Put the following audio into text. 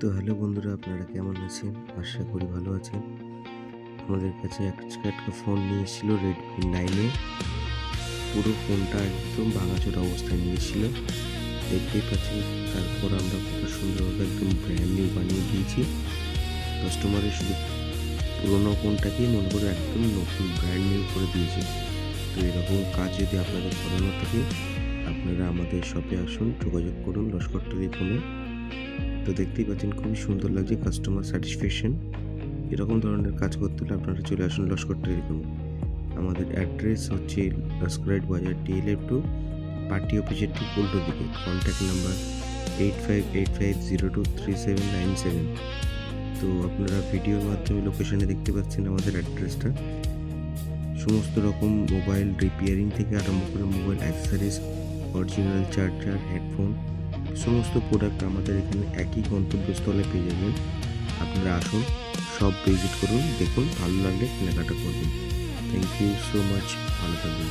তো হ্যালো বন্ধুরা, আপনারা কেমন আছেন? আশা করি ভালো আছেন। আমাদের কাছে আজকে একটা ফোন নিয়ে এসেছিল Redmi 9A। পুরো ফোনটা একদম ভাঙাচোরা অবস্থায় নিয়ে এসেছিল, দেখতেই পাচ্ছেন। তারপর আমরা কত সুন্দরভাবে একদম ব্র্যান্ড নিউ বানিয়ে দিয়েছি। কাস্টমারের শুধু পুরোনো ফোনটাকেই মনে করে একদম নতুন ব্র্যান্ড নিউ করে দিয়েছে। তো এরকম কাজ যদি আপনাদের করানো থাকে, আপনারা আমাদের শপে আসুন, যোগাযোগ করুন লস্কর টেলিফোনে। তো দেখতেই পাচ্ছেন খুবই সুন্দর লাগছে, কাস্টমার স্যাটিসফ্যাকশন। এরকম ধরনের কাজ করতে হলে আপনারা চলে আসুন লস্কর টেলিকমে। আমাদের অ্যাড্রেস হচ্ছে লস্করাইট বাজার DLF 2, পার্টি অফিসের ঠিক উল্টো দিকে। Contact number 8585023797। তো আপনারা ভিডিওর মাধ্যমে লোকেশনে দেখতে পাচ্ছেন আমাদের অ্যাড্রেসটা। সমস্ত রকম মোবাইল রিপেয়ারিং থেকে আরম্ভ করে mobile accessories, original charger, headphone, সমস্ত প্রোডাক্ট আমাদের এখানে একই গন্তব্যস্থলে পেয়ে যাবেন। আপনারা আসুন, সব ভিজিট করুন, দেখুন, ভালো লাগলে কেনাকাটা করবেন। Thank you so much. ভালো থাকবেন।